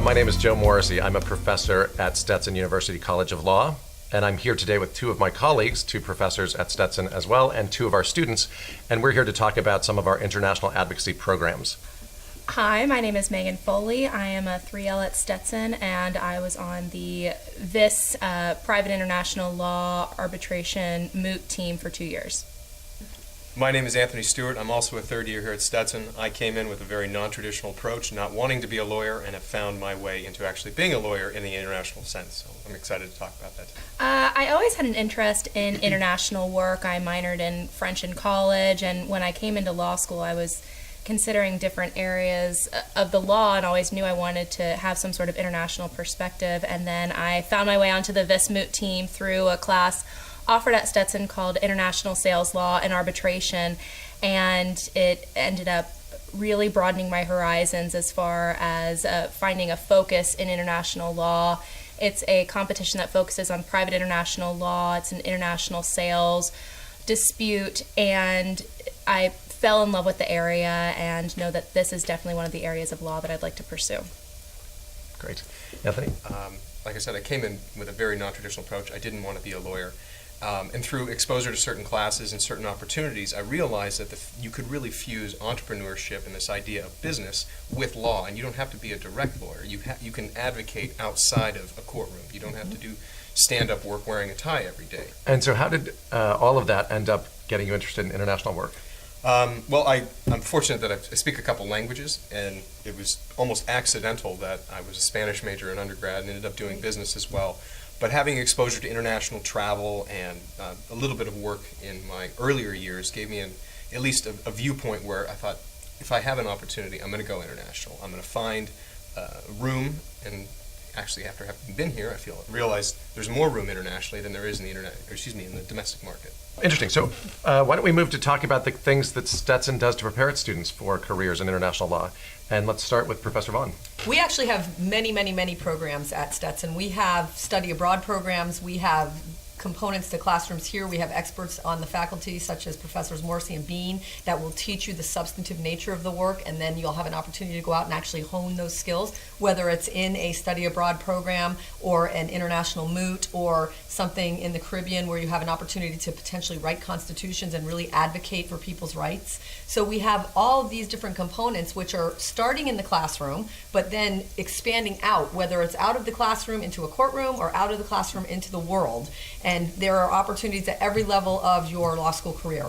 my name is Joe Morrissey. I'm a professor at Stetson University College of Law, and I'm here today with two of my colleagues, two professors at Stetson as well, and two of our students, and we're here to talk about some of our international advocacy programs. Hi, my name is Meagan Foley. I am a 3L at Stetson, and I was on the Private International Law Arbitration Moot team for 2 years. My name is Anthony Stewart. I'm also a third year here at Stetson. I came in with a very non-traditional approach, not wanting to be a lawyer, and have found my way into actually being a lawyer in the international sense. So I'm excited to talk about that. I always had an interest in international work. I minored in French in college, and when I came into law school, I was considering different areas of the law and always knew I wanted to have some sort of international perspective. And then I found my way onto the Moot team through a class offered at Stetson called International Sales Law and Arbitration, and it ended up really broadening my horizons as far as finding a focus in international law. It's a competition that focuses on private international law. It's an international sales dispute, and I fell in love with the area and know that this is definitely one of the areas of law that I'd like to pursue. Great. Anthony? Like I said, I came in with a very non-traditional approach. I didn't want to be a lawyer. And through exposure to certain classes and certain opportunities, I realized that you could really fuse entrepreneurship and this idea of business with law. And you don't have to be a direct lawyer. You can advocate outside of a courtroom. You don't have to do stand-up work wearing a tie every day. And so how did all of that end up getting you interested in international work? Well, I'm fortunate that I speak a couple languages, and it was almost accidental that I was a Spanish major in undergrad and ended up doing business as well. But having exposure to international travel and a little bit of work in my earlier years gave me at least a viewpoint where I thought, if I have an opportunity, I'm going to go international. I'm going to find room, and actually after having been here, I realized there's more room internationally than there is in the domestic market. Interesting. So why don't we move to talk about the things that Stetson does to prepare its students for careers in international law. And let's start with Professor Vaughan. We actually have many programs at Stetson. We have study abroad programs. We have components to classrooms here. We have experts on the faculty, such as Professors Morrissey and Beane, that will teach you the substantive nature of the work, and then you'll have an opportunity to go out and actually hone those skills, whether it's in a study abroad program or an international moot or something in the Caribbean where you have an opportunity to potentially write constitutions and really advocate for people's rights. So we have all of these different components which are starting in the classroom, but then expanding out, whether it's out of the classroom into a courtroom or out of the classroom into the world. And there are opportunities at every level of your law school career.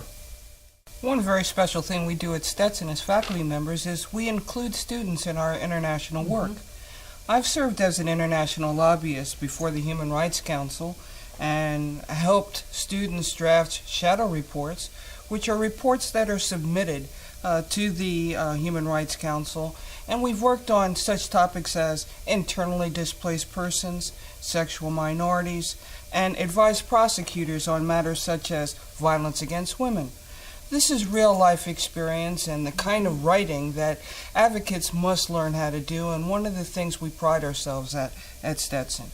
One very special thing we do at Stetson as faculty members is we include students in our international work. I've served as an international lobbyist before the Human Rights Council and helped students draft shadow reports, which are reports that are submitted to the Human Rights Council. And we've worked on such topics as internally displaced persons, sexual minorities, and advised prosecutors on matters such as violence against women. This is real-life experience and the kind of writing that advocates must learn how to do, and one of the things we pride ourselves at Stetson.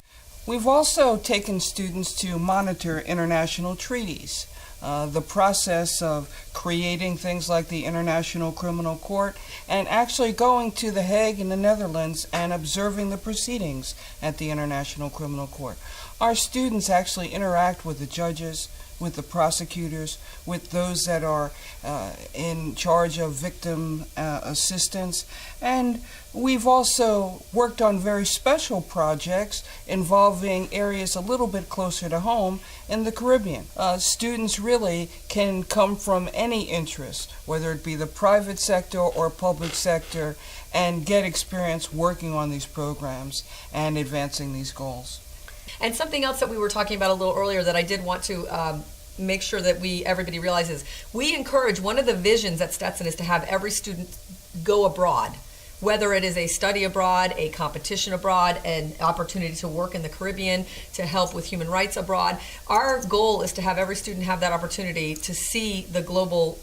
We've also taken students to monitor international treaties. The process of creating things like the International Criminal Court and actually going to The Hague in the Netherlands and observing the proceedings at the International Criminal Court. Our students actually interact with the judges, with the prosecutors, with those that are in charge of victim assistance, and we've also worked on very special projects involving areas a little bit closer to home in the Caribbean. Students really can come from any interest, whether it be the private sector or public sector, and get experience working on these programs and advancing these goals. And something else that we were talking about a little earlier that I did want to make sure that everybody realizes, we encourage, one of the visions at Stetson is to have every student go abroad, whether it is a study abroad, a competition abroad, an opportunity to work in the Caribbean, to help with human rights abroad. Our goal is to have every student have that opportunity to see the global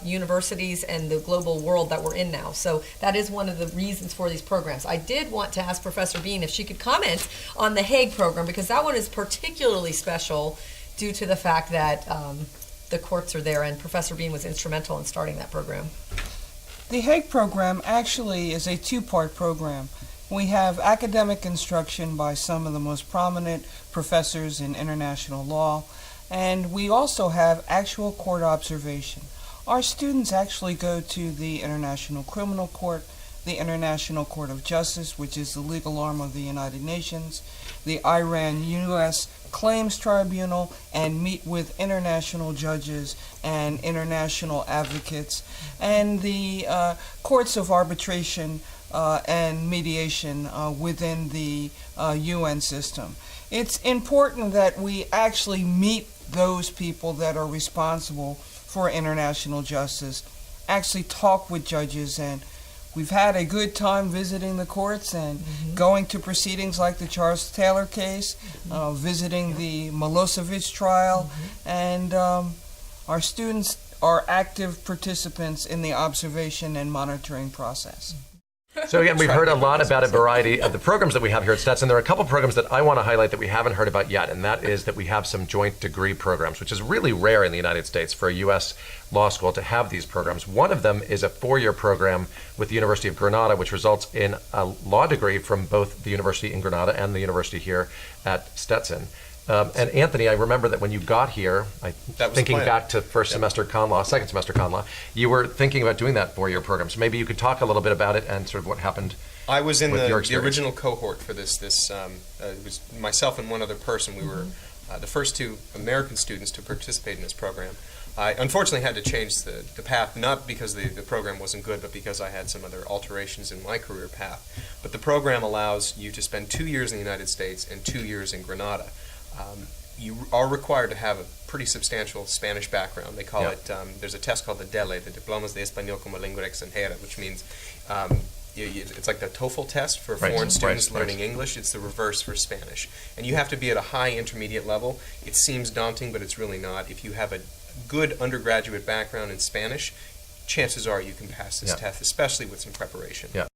universities and the global world that we're in now. So that is one of the reasons for these programs. I did want to ask Professor Beane if she could comment on the Hague program, because that one is particularly special due to the fact that the courts are there, and Professor Beane was instrumental in starting that program. The Hague program actually is a two-part program. We have academic instruction by some of the most prominent professors in international law, and we also have actual court observation. Our students actually go to the International Criminal Court, the International Court of Justice, which is the legal arm of the United Nations, the Iran-U.S. Claims Tribunal, and meet with international judges and international advocates, and the courts of arbitration and mediation within the UN system. It's important that we actually meet those people that are responsible for international justice, actually talk with judges, and we've had a good time visiting the courts and going to proceedings like the Charles Taylor case, visiting the Milosevic trial, and our students are active participants in the observation and monitoring process. So again, we've heard a lot about a variety of the programs that we have here at Stetson. There are a couple programs that I want to highlight that we haven't heard about yet, and that is that we have some joint degree programs, which is really rare in the United States for a U.S. law school to have these programs. One of them is a 4-year program with the University of Granada, which results in a law degree from both the University in Granada and the university here at Stetson. And Anthony, I remember that when you got here, thinking back to second semester con law, you were thinking about doing that 4-year program. So maybe you could talk a little bit about it and sort of what happened. I was in with your the experience. original cohort for this. It was myself and one other person. We were the first 2 American students to participate in this program. I unfortunately had to change the path, not because the program wasn't good, but because I had some other alterations in my career path. But the program allows you to spend 2 years in the United States and 2 years in Granada. You are required to have a pretty substantial Spanish background. They call it, there's a test called the DELE, the Diplomas de Español como Lengua Extranjera, which means it's like the TOEFL test for foreign students learning English. It's the reverse for Spanish. And you have to be at a high intermediate level. It seems daunting, but it's really not. If you have a good undergraduate background in Spanish, chances are you can pass this test, especially with some preparation. Yeah.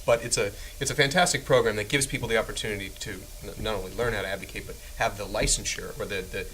But it's a fantastic program that gives people the opportunity to not only learn how to advocate, but have the licensure or the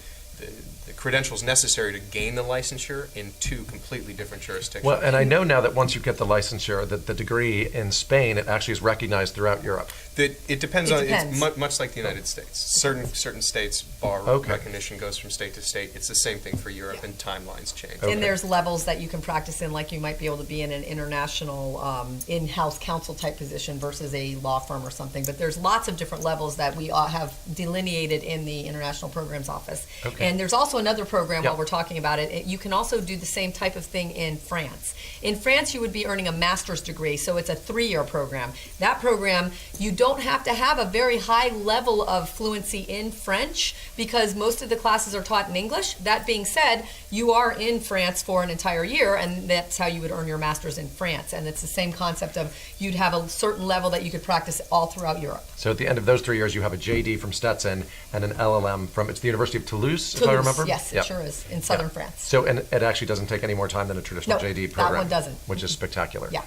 credentials necessary to gain the licensure in 2 completely different jurisdictions. Well, and I know now that once you get the licensure, that the degree in Spain, it actually is recognized throughout Europe. It depends. It's much like the United States. Certain states bar recognition goes from state to state. It's the same thing for Europe, and timelines change. And there's levels that you can practice in, like you might be able to be in an international in-house counsel type position versus a law firm or something. But there's lots of different levels that we all have delineated in the International Programs Office. And there's also another program while we're talking about it. You can also do the same type of thing in France. In France, you would be earning a master's degree, so it's a 3-year program. That program, you don't have to have a very high level of fluency in French because most of the classes are taught in English. That being said, you are in France for an entire year, and that's how you would earn your master's in France. And it's the same concept of you'd have a certain level that you could practice all throughout Europe. So at the end of those 3 years, you have a JD from Stetson and an LLM from, it's the University of Toulouse, if I remember? Yes, it sure is, in southern France. So, and it actually doesn't take any more time than a traditional JD program. that one doesn't. Which is spectacular. Yeah.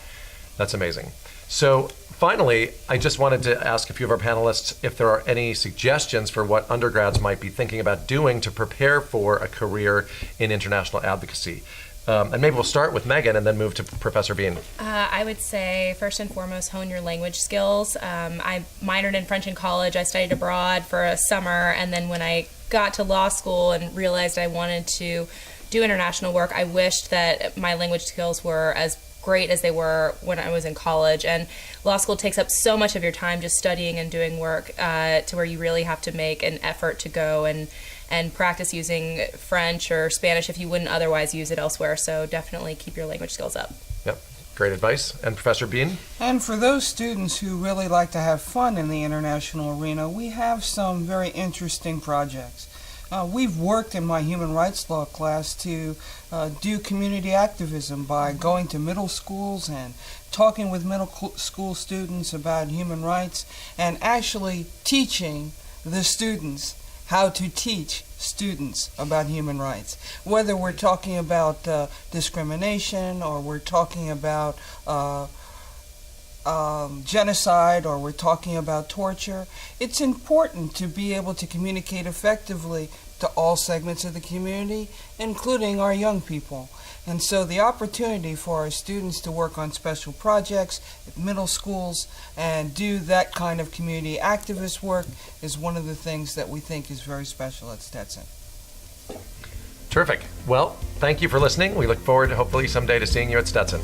That's amazing. So finally, I just wanted to ask a few of our panelists if there are any suggestions for what undergrads might be thinking about doing to prepare for a career in international advocacy. And maybe we'll start with Meagan and then move to Professor Beane. I would say, first and foremost, hone your language skills. I minored in French in college. I studied abroad for a summer, and then when I got to law school and realized I wanted to do international work, I wished that my language skills were as great as they were when I was in college. And law school takes up so much of your time just studying and doing work to where you really have to make an effort to go and practice using French or Spanish if you wouldn't otherwise use it elsewhere. So definitely keep your language skills up. Yep, great advice. And Professor Beane? And for those students who really like to have fun in the international arena, we have some very interesting projects. We've worked in my human rights law class to do community activism by going to middle schools and talking with middle school students about human rights and actually teaching the students how to teach students about human rights. Whether we're talking about discrimination or we're talking about genocide or we're talking about torture, it's important to be able to communicate effectively to all segments of the community, including our young people. And so the opportunity for our students to work on special projects at middle schools and do that kind of community activist work is one of the things that we think is very special at Stetson. Terrific. Well, thank you for listening. We look forward, hopefully, someday to seeing you at Stetson.